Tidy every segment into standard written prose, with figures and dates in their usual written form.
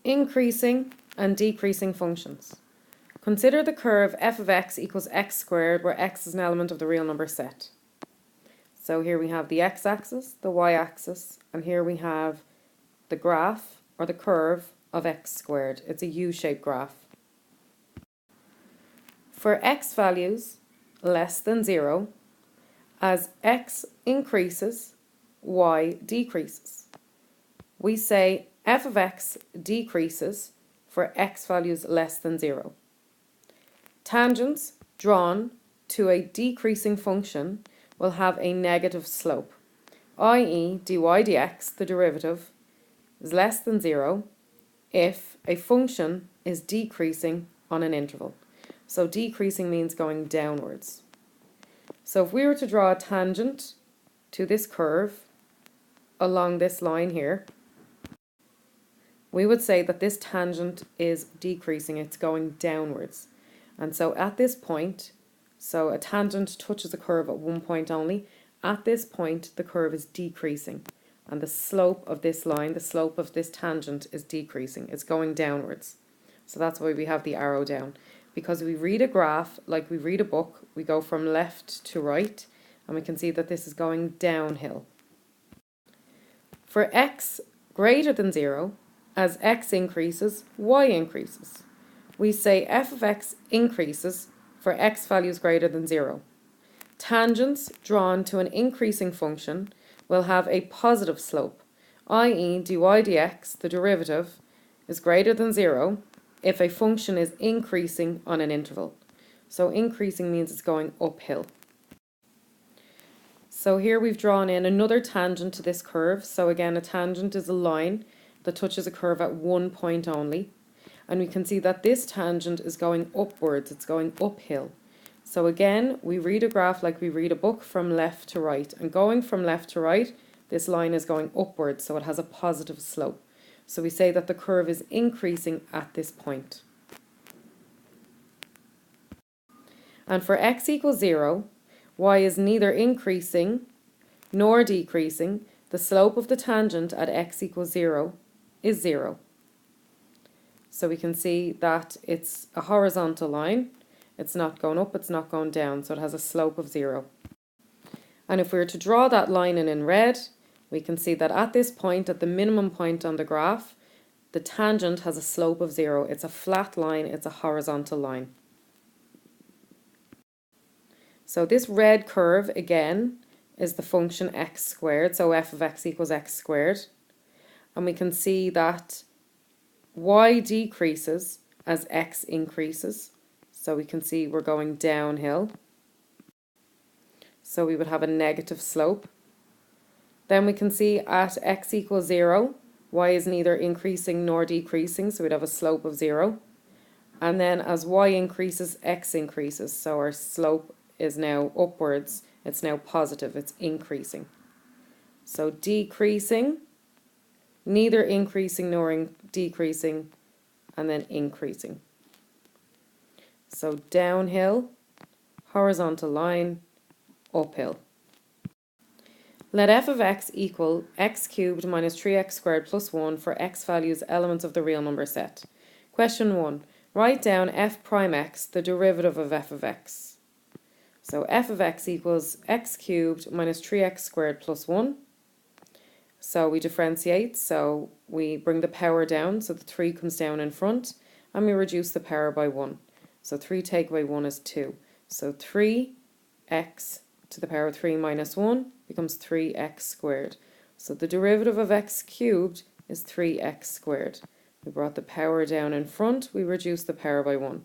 increasing and decreasing functions. Consider the curve f of x equals x squared, where x is an element of the real number set. So here we have the x-axis, the y-axis, and here we have the graph, or the curve, of x squared. It's a U-shaped graph. For x values less than 0, as x increases, y decreases. We say f of x decreases for x values less than 0. Tangents drawn to a decreasing function will have a negative slope, i.e. dy dx, the derivative, is less than 0 if a function is decreasing on an interval. So decreasing means going downwards. So if we were to draw a tangent to this curve along this line here, we would say that this tangent is decreasing, it's going downwards. And so at this point, so a tangent touches a curve at one point only, at this point the curve is decreasing. And the slope of this line, the slope of this tangent is decreasing, it's going downwards. So that's why we have the arrow down. Because we read a graph like we read a book, we go from left to right, and we can see that this is going downhill. For x greater than 0, as x increases, y increases. We say f of x increases for x values greater than 0. Tangents drawn to an increasing function will have a positive slope, i.e. dy dx, the derivative, is greater than 0 if a function is increasing on an interval. So increasing means it's going uphill. So here we've drawn in another tangent to this curve. So again, a tangent is a line that touches a curve at one point only. And we can see that this tangent is going upwards, it's going uphill. So again, we read a graph like we read a book from left to right. And going from left to right, this line is going upwards, so it has a positive slope. So we say that the curve is increasing at this point. And for x equals 0, y is neither increasing nor decreasing. The slope of the tangent at x equals 0 is 0. So we can see that it's a horizontal line. It's not going up, it's not going down, so it has a slope of 0. And if we were to draw that line in red, we can see that at this point, at the minimum point on the graph, the tangent has a slope of 0. It's a flat line, it's a horizontal line. So this red curve, again, is the function x squared, so f of x equals x squared. And we can see that y decreases as x increases. So we can see we're going downhill. So we would have a negative slope. Then we can see at x equals 0, y is neither increasing nor decreasing, so we'd have a slope of 0. And then as y increases, x increases. So our slope is now upwards, it's now positive, it's increasing. So decreasing, neither increasing nor decreasing, and then increasing. So downhill, horizontal line, uphill. Let f of x equal x cubed minus 3x squared plus 1 for x values elements of the real number set. Question 1. Write down f prime x, the derivative of f of x. So f of x equals x cubed minus 3x squared plus 1. So we differentiate, so we bring the power down, so the 3 comes down in front, and we reduce the power by 1. So 3 take away 1 is 2. So 3x to the power of 3 minus 1 becomes 3x squared. So the derivative of x cubed is 3x squared. We brought the power down in front, we reduce the power by 1.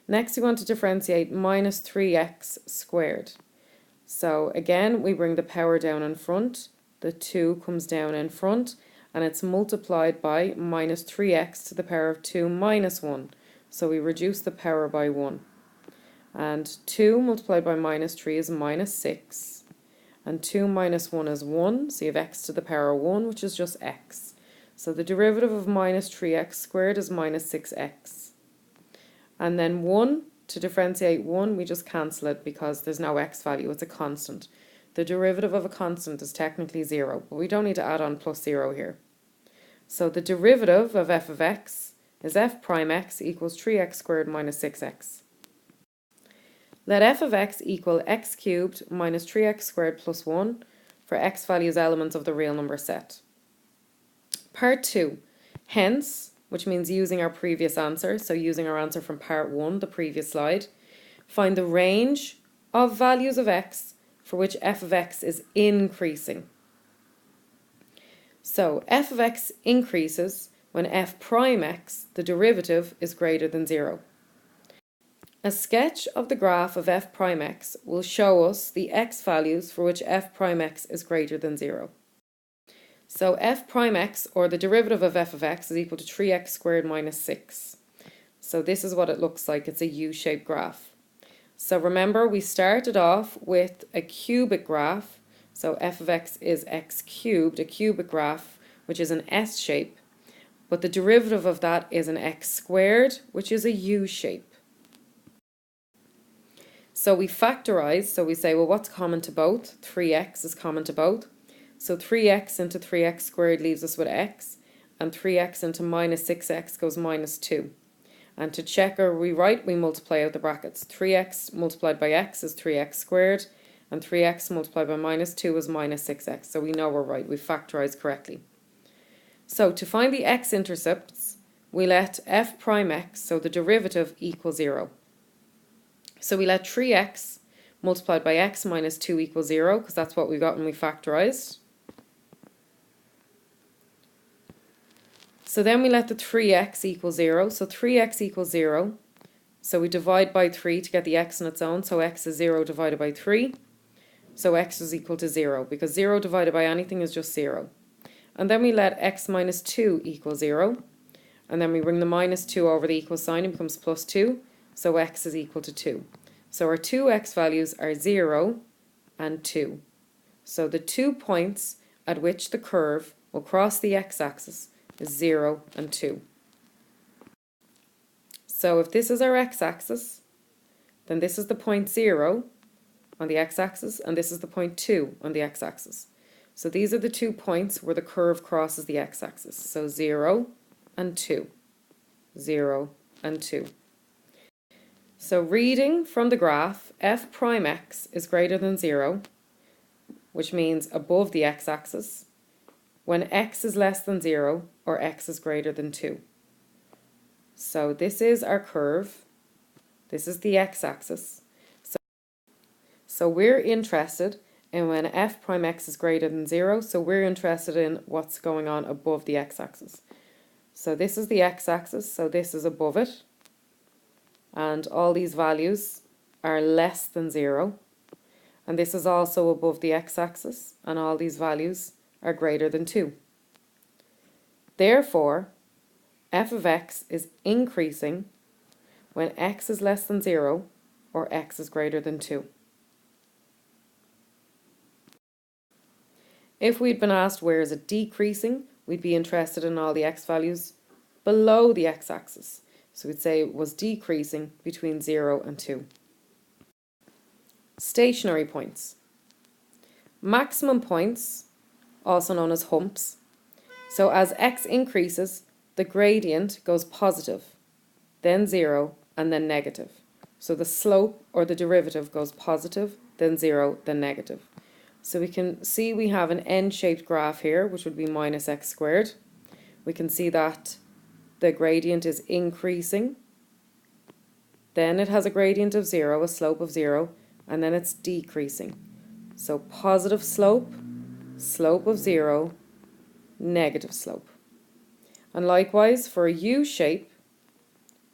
Next we want to differentiate minus 3x squared. So again, we bring the power down in front, the 2 comes down in front, and it's multiplied by minus 3x to the power of 2 minus 1. So we reduce the power by 1. And 2 multiplied by minus 3 is minus 6. And 2 minus 1 is 1, so you have x to the power of 1, which is just x. So the derivative of minus 3x squared is minus 6x. And then 1, to differentiate 1, we just cancel it because there's no x value, it's a constant. The derivative of a constant is technically 0, but we don't need to add on plus 0 here. So the derivative of f of x is f prime x equals 3x squared minus 6x. Let f of x equal x cubed minus 3x squared plus 1 for x values elements of the real number set. Part 2. Hence, which means using our previous answer, so using our answer from part 1, the previous slide, find the range of values of x for which f of x is increasing. So f of x increases when f prime x, the derivative, is greater than 0. A sketch of the graph of f prime x will show us the x values for which f prime x is greater than 0. So f prime x, or the derivative of f of x, is equal to 3x squared minus 6. So this is what it looks like. It's a U-shaped graph. So remember, we started off with a cubic graph. So f of x is x cubed, a cubic graph, which is an S shape. But the derivative of that is an x squared, which is a U shape. So we factorize, so we say, well, what's common to both? 3x is common to both. So 3x into 3x squared leaves us with x, and 3x into minus 6x goes minus 2. And to check are we right, we multiply out the brackets. 3x multiplied by x is 3x squared, and 3x multiplied by minus 2 is minus 6x. So we know we're right, we factorized correctly. So to find the x-intercepts, we let f prime x, so the derivative, equal 0. So we let 3x multiplied by x minus 2 equal 0, because that's what we got when we factorized. So then we let the 3x equal 0. So 3x equals 0. So we divide by 3 to get the x on its own. So x is 0 divided by 3. So x is equal to 0, because 0 divided by anything is just 0. And then we let x minus 2 equal 0. And then we bring the minus 2 over the equal sign, it becomes plus 2. So x is equal to 2. So our two x values are 0 and 2. So the 2 points at which the curve will cross the x-axis is 0 and 2. So if this is our x-axis, then this is the point 0 on the x-axis, and this is the point 2 on the x-axis. So these are the 2 points where the curve crosses the x-axis. So 0 and 2. 0 and 2. So reading from the graph, f prime x is greater than 0, which means above the x-axis, when x is less than 0 or x is greater than 2. So this is our curve. This is the x-axis. So we're interested in when f prime x is greater than 0, so we're interested in what's going on above the x-axis. So this is the x-axis, so this is above it. And all these values are less than 0. And this is also above the x-axis, and all these values are greater than 2. Therefore, f of x is increasing when x is less than 0 or x is greater than 2. If we'd been asked where is it decreasing, we'd be interested in all the x values below the x-axis. So we'd say it was decreasing between 0 and 2. Stationary points. Maximum points, also known as humps. So as x increases, the gradient goes positive, then 0, and then negative. So the slope or the derivative goes positive, then 0, then negative. So we can see we have an N-shaped graph here, which would be minus x squared. We can see that the gradient is increasing. Then it has a gradient of 0, a slope of 0, and then it's decreasing. So positive slope, slope of 0, negative slope. And likewise, for a U shape,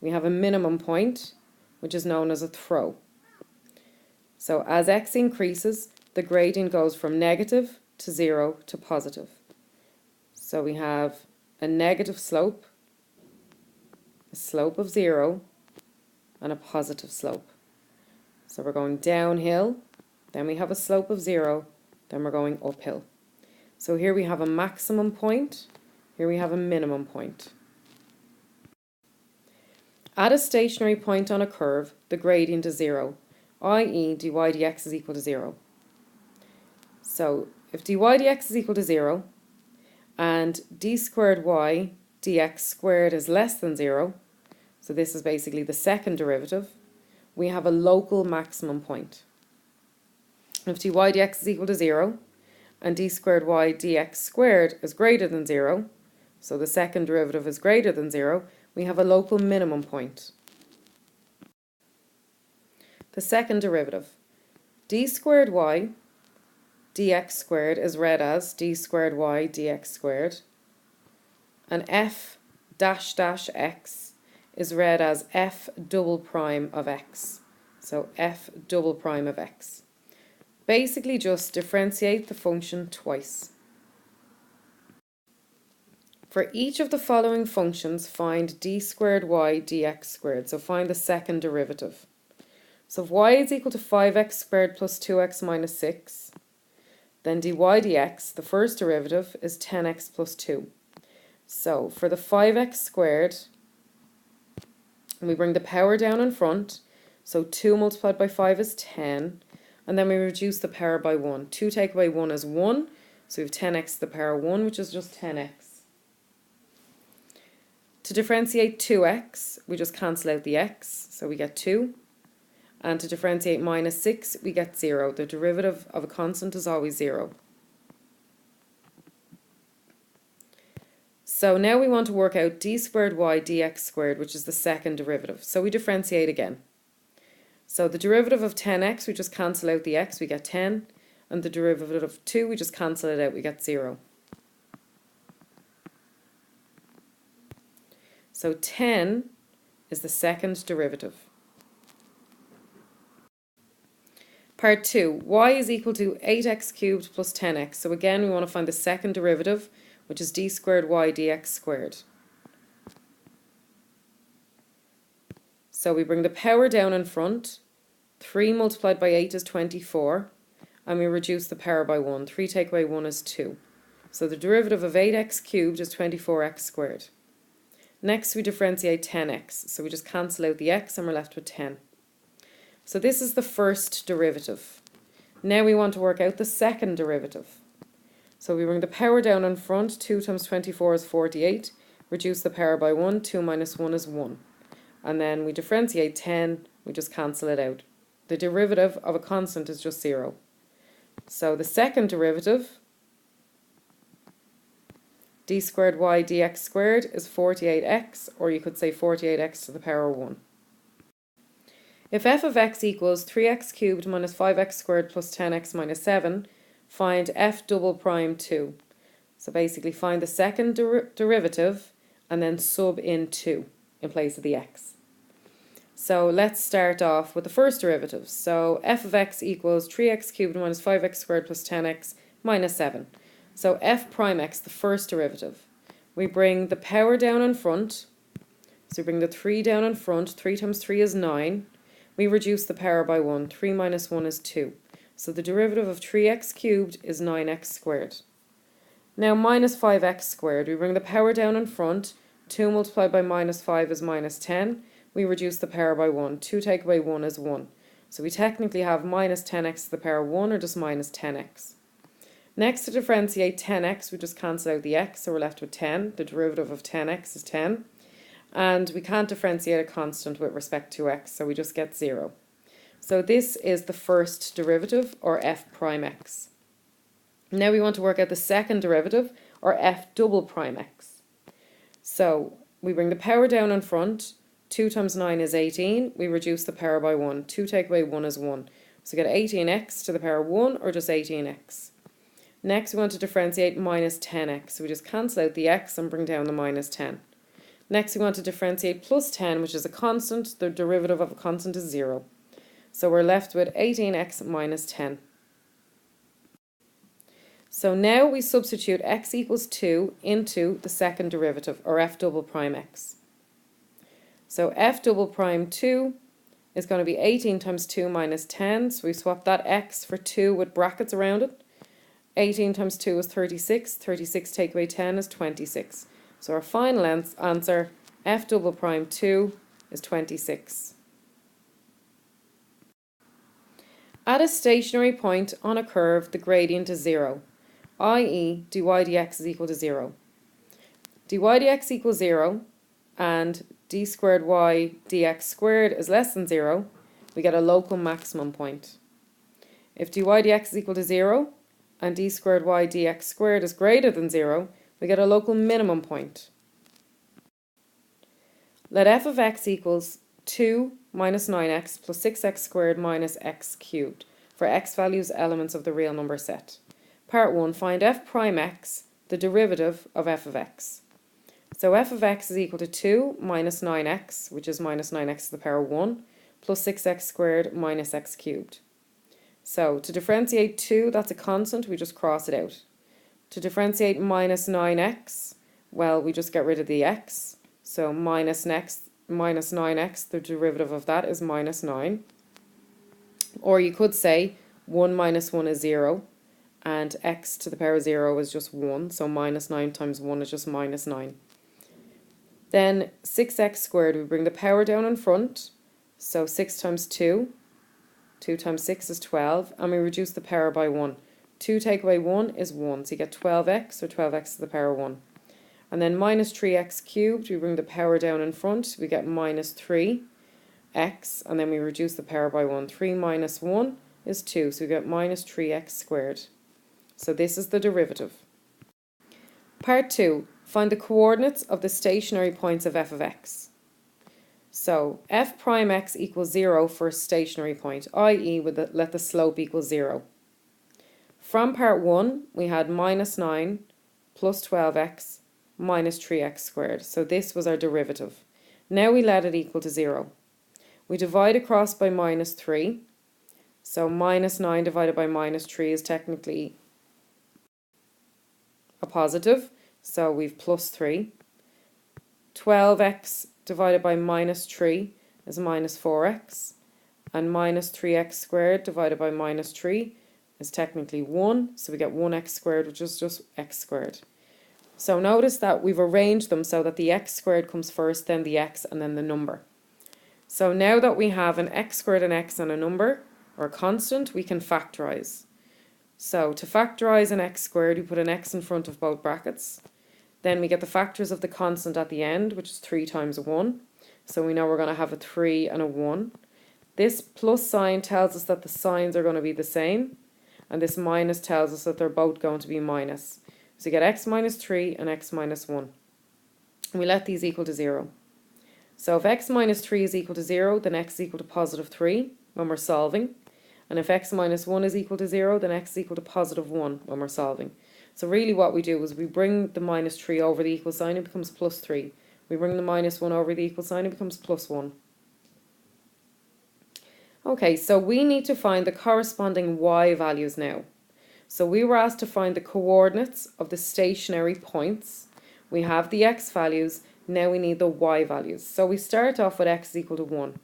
we have a minimum point, which is known as a throw. So as x increases, the gradient goes from negative to 0 to positive. So we have a negative slope, a slope of 0, and a positive slope. So we're going downhill, then we have a slope of 0, then we're going uphill. So here we have a maximum point, here we have a minimum point. At a stationary point on a curve, the gradient is 0, i.e. dy dx is equal to 0. So if dy dx is equal to 0, and d squared y dx squared is less than 0, so this is basically the second derivative, we have a local maximum point. If dy dx is equal to 0 and d squared y dx squared is greater than 0, so the second derivative is greater than 0, we have a local minimum point. The second derivative, d squared y dx squared is read as d squared y dx squared, and f dash dash x is read as f double prime of x. So f double prime of x. Basically just differentiate the function twice. For each of the following functions, find d squared y dx squared. So find the second derivative. So if y is equal to 5x squared plus 2x minus 6, then dy dx, the first derivative, is 10x plus 2. So for the 5x squared, we bring the power down in front. So 2 multiplied by 5 is 10. And then we reduce the power by 1. 2 take away 1 is 1. So we have 10x to the power 1, which is just 10x. To differentiate 2x, we just cancel out the x. So we get 2. And to differentiate minus 6, we get 0. The derivative of a constant is always 0. So now we want to work out d squared y dx squared, which is the second derivative. So we differentiate again. So the derivative of 10x, we just cancel out the x, we get 10. And the derivative of 2, we just cancel it out, we get 0. So 10 is the second derivative. Part 2, y is equal to 8x cubed plus 10x. So again, we want to find the second derivative, which is d squared y dx squared. So we bring the power down in front. 3 multiplied by 8 is 24. And we reduce the power by 1. 3 take away 1 is 2. So the derivative of 8x cubed is 24x squared. Next we differentiate 10x. So we just cancel out the x and we're left with 10. So this is the first derivative. Now we want to work out the second derivative. So we bring the power down in front. 2 times 24 is 48. Reduce the power by 1. 2 minus 1 is 1. And then we differentiate 10. We just cancel it out. The derivative of a constant is just 0. So the second derivative, d squared y dx squared, is 48x, or you could say 48x to the power 1. If f of x equals 3x cubed minus 5x squared plus 10x minus 7, find f double prime 2. So basically find the second derivative and then sub in 2 in place of the x. So let's start off with the first derivative. So f of x equals 3x cubed minus 5x squared plus 10x minus 7. So f prime x, the first derivative. We bring the power down in front. So we bring the 3 down in front. 3 times 3 is 9. We reduce the power by 1. 3 minus 1 is 2. So the derivative of 3x cubed is 9x squared. Now minus 5x squared. We bring the power down in front. 2 multiplied by minus 5 is minus 10. We reduce the power by 1. 2 take away 1 is 1. So we technically have minus 10x to the power 1, or just minus 10x. Next, to differentiate 10x, we just cancel out the x, so we're left with 10. The derivative of 10x is 10. And we can't differentiate a constant with respect to x, so we just get 0. So this is the first derivative, or f prime x. Now we want to work out the second derivative, or f double prime x. So we bring the power down in front. 2 times 9 is 18. We reduce the power by 1. 2 take away 1 is 1. So we get 18x to the power 1, or just 18x. Next we want to differentiate minus 10x. So we just cancel out the x and bring down the minus 10. Next we want to differentiate plus 10, which is a constant. The derivative of a constant is 0. So we're left with 18x minus 10. So now we substitute x equals 2 into the second derivative, or f double prime x. So f double prime 2 is going to be 18 times 2 minus 10. So we swap that x for 2 with brackets around it. 18 times 2 is 36. 36 take away 10 is 26. So our final answer, f double prime 2, is 26. At a stationary point on a curve, the gradient is 0. i.e. dy dx is equal to 0. dy dx equals 0 and d squared y dx squared is less than 0, we get a local maximum point. If dy dx is equal to 0 and d squared y dx squared is greater than 0, we get a local minimum point. Let f of x equals 2 minus 9x plus 6x squared minus x cubed for x values elements of the real number set. Part 1, find f prime x, the derivative of f of x. So f of x is equal to 2 minus 9x, which is minus 9x to the power 1, plus 6x squared minus x cubed. So to differentiate 2, that's a constant, we just cross it out. To differentiate minus 9x, well, we just get rid of the x. So minus 9x, the derivative of that is minus 9. Or you could say 1 minus 1 is 0, and x to the power 0 is just 1, so minus 9 times 1 is just minus 9. Then 6x squared, we bring the power down in front, so 6 times 2, 2 times 6 is 12, and we reduce the power by 1. 2 take away 1 is 1, so you get 12x, or 12x to the power 1. And then minus 3x cubed, we bring the power down in front, we get minus 3x, and then we reduce the power by 1. 3 minus 1 is 2, so we get minus 3x squared. So this is the derivative. Part 2, find the coordinates of the stationary points of f of x. So f prime x equals 0 for a stationary point, i.e. let the slope equal 0. From part 1, we had minus 9 plus 12x minus 3x squared. So this was our derivative. Now we let it equal to 0. We divide across by minus 3. So minus 9 divided by minus 3 is technically a positive. So we've plus 3. 12x divided by minus 3 is minus 4x. And minus 3x squared divided by minus 3 is technically 1. So we get 1x squared, which is just x squared. So notice that we've arranged them so that the x squared comes first, then the x, and then the number. So now that we have an x squared, an x, and a number, or a constant, we can factorize. So to factorize an x squared, we put an x in front of both brackets. Then we get the factors of the constant at the end, which is 3 times 1. So we know we're going to have a 3 and a 1. This plus sign tells us that the signs are going to be the same. And this minus tells us that they're both going to be minus. So you get x minus 3 and x minus 1. And we let these equal to 0. So if x minus 3 is equal to 0, then x is equal to positive 3 when we're solving. And if x minus 1 is equal to 0, then x is equal to positive 1 when we're solving. So really what we do is we bring the minus 3 over the equal sign, it becomes plus 3. We bring the minus 1 over the equal sign, it becomes plus 1. Okay, so we need to find the corresponding y values now. So we were asked to find the coordinates of the stationary points. We have the x values, now we need the y values. So we start off with x is equal to 1.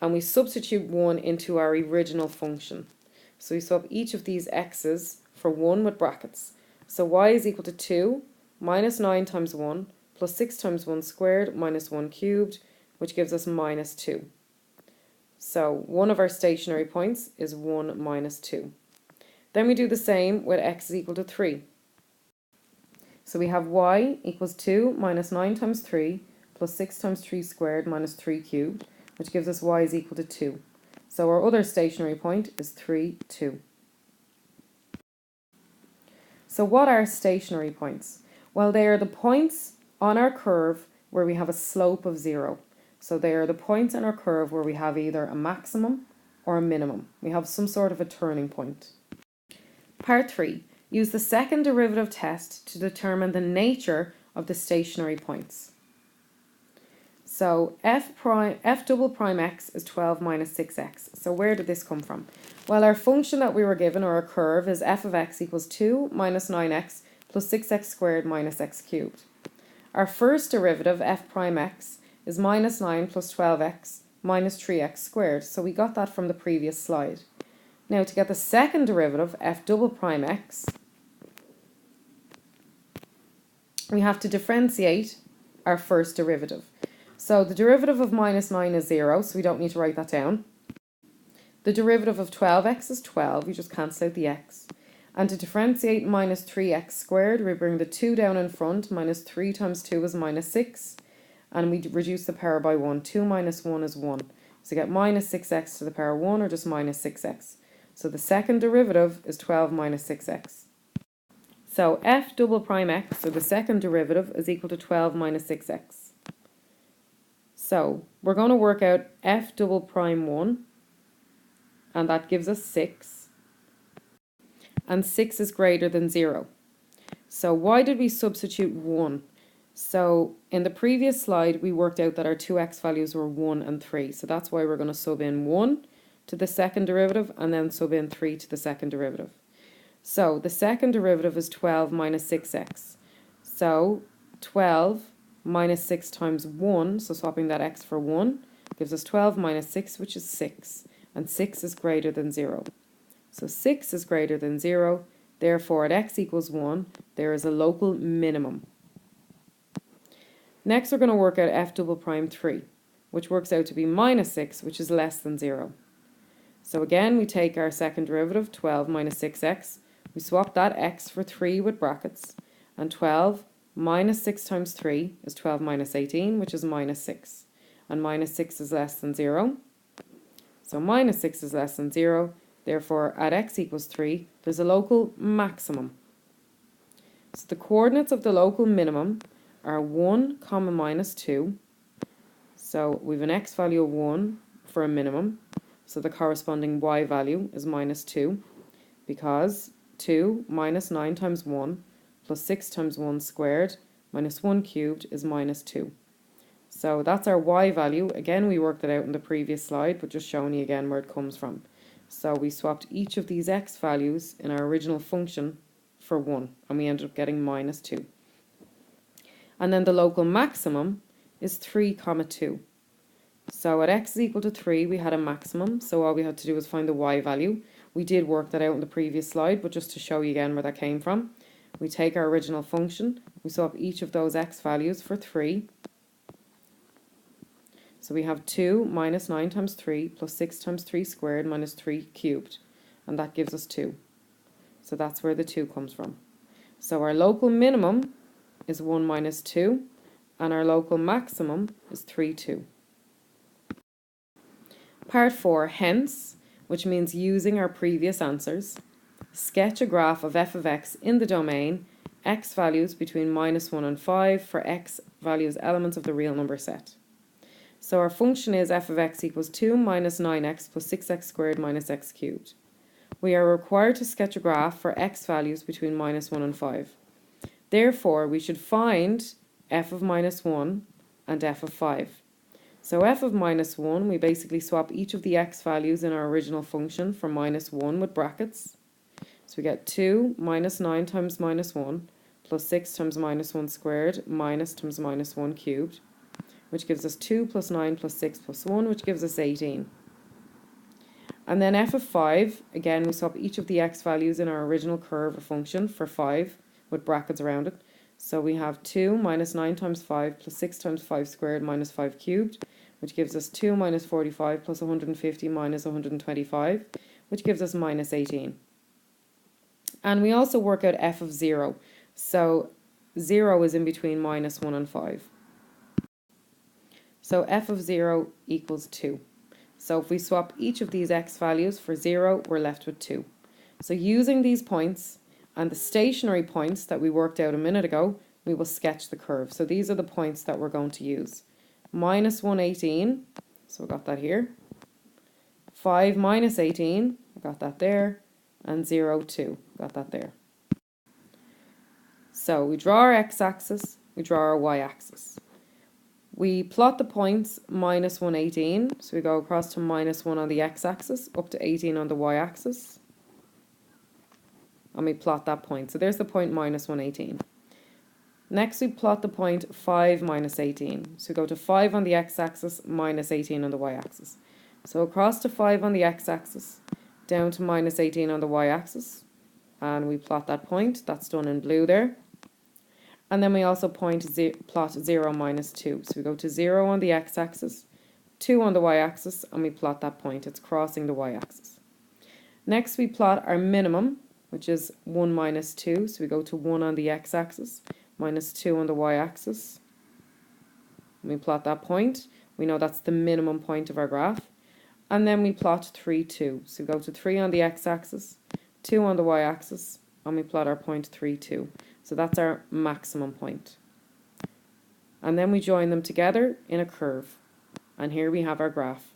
And we substitute 1 into our original function. So we swap each of these x's for 1 with brackets. So y is equal to 2 minus 9 times 1 plus 6 times 1 squared minus 1 cubed, which gives us minus 2. So one of our stationary points is 1 minus 2. Then we do the same with x is equal to 3. So we have y equals 2 minus 9 times 3 plus 6 times 3 squared minus 3 cubed, which gives us y is equal to 2. So our other stationary point is 3, 2. So what are stationary points? Well, they are the points on our curve where we have a slope of 0. So they are the points on our curve where we have either a maximum or a minimum. We have some sort of a turning point. Part 3. Use the second derivative test to determine the nature of the stationary points. So f double prime x is 12 minus 6x. So where did this come from? Well, our function that we were given, or our curve, is f of x equals 2 minus 9x plus 6x squared minus x cubed. Our first derivative, f prime x, is minus 9 plus 12x minus 3x squared. So we got that from the previous slide. Now to get the second derivative, f double prime x, we have to differentiate our first derivative. So the derivative of minus 9 is 0, so we don't need to write that down. The derivative of 12x is 12, you just cancel out the x. And to differentiate minus 3x squared, we bring the 2 down in front. Minus 3 times 2 is minus 6. And we reduce the power by 1. 2 minus 1 is 1. So get minus 6x to the power 1, or just minus 6x. So the second derivative is 12 minus 6x. So f double prime x, so the second derivative, is equal to 12 minus 6x. So we're going to work out f double prime 1, and that gives us 6. And 6 is greater than 0. So why did we substitute 1? So in the previous slide, we worked out that our two x values were 1 and 3. So that's why we're going to sub in 1 to the second derivative and then sub in 3 to the second derivative. So the second derivative is 12 minus 6x. So 12 minus 6 times 1, so swapping that x for 1, gives us 12 minus 6, which is 6. And 6 is greater than 0. So 6 is greater than 0, therefore at x equals 1, there is a local minimum. Next we're going to work out f double prime 3, which works out to be minus 6, which is less than 0. So again, we take our second derivative, 12 minus 6x, we swap that x for 3 with brackets, and 12 minus 6 times 3 is 12 minus 18, which is minus 6. And minus 6 is less than 0. So minus 6 is less than 0. Therefore, at x equals 3, there's a local maximum. So the coordinates of the local minimum are 1, minus 2. So we have an x value of 1 for a minimum. So the corresponding y value is minus 2, because 2 minus 9 times 1 plus 6 times 1 squared minus 1 cubed is minus 2. So that's our y value. Again, we worked it out in the previous slide, but just showing you again where it comes from. So we swapped each of these x values in our original function for 1, and we ended up getting minus 2. And then the local maximum is 3, 2. So at x is equal to 3, we had a maximum, so all we had to do was find the y value. We did work that out in the previous slide, but just to show you again where that came from, we take our original function, we swap each of those x values for 3. So we have 2 minus 9 times 3 plus 6 times 3 squared minus 3 cubed. And that gives us 2. So that's where the 2 comes from. So our local minimum is 1 minus 2. And our local maximum is 3, 2. Part 4, hence, which means using our previous answers. Sketch a graph of f of x in the domain x values between minus 1 and 5 for x values elements of the real number set. So our function is f of x equals 2 minus 9x plus 6x squared minus x cubed. We are required to sketch a graph for x values between minus 1 and 5. Therefore, we should find f of minus 1 and f of 5. So f of minus 1, we basically swap each of the x values in our original function for minus 1 with brackets. So we get 2 minus 9 times minus 1 plus 6 times minus 1 squared minus times minus 1 cubed, which gives us 2 plus 9 plus 6 plus 1, which gives us 18. And then f of 5, again, we swap each of the x values in our original curve or function for 5 with brackets around it. So we have 2 minus 9 times 5 plus 6 times 5 squared minus 5 cubed, which gives us 2 minus 45 plus 150 minus 125, which gives us minus 18. And we also work out f of 0. So 0 is in between minus 1 and 5. So f of 0 equals 2. So if we swap each of these x values for 0, we're left with 2. So using these points and the stationary points that we worked out a minute ago, we will sketch the curve. So these are the points that we're going to use. Minus 118, so we got that here. 5 minus 18, I got that there. And 0, 2, got that there. So we draw our x-axis, we draw our y-axis. We plot the points minus 118, so we go across to minus 1 on the x-axis, up to 18 on the y-axis. And we plot that point. So there's the point minus 118. Next we plot the point 5 minus 18. So we go to 5 on the x-axis, minus 18 on the y-axis. So across to 5 on the x-axis, down to minus 18 on the y-axis. And we plot that point. That's done in blue there. And then we also plot 0 minus 2. So we go to 0 on the x-axis, 2 on the y-axis, and we plot that point. It's crossing the y-axis. Next we plot our minimum. which is 1 minus 2. So we go to 1 on the x-axis, minus 2 on the y-axis. We plot that point. We know that's the minimum point of our graph. And then we plot 3, 2. So we go to 3 on the x-axis, 2 on the y-axis, and we plot our point 3, 2. So that's our maximum point. And then we join them together in a curve. And here we have our graph.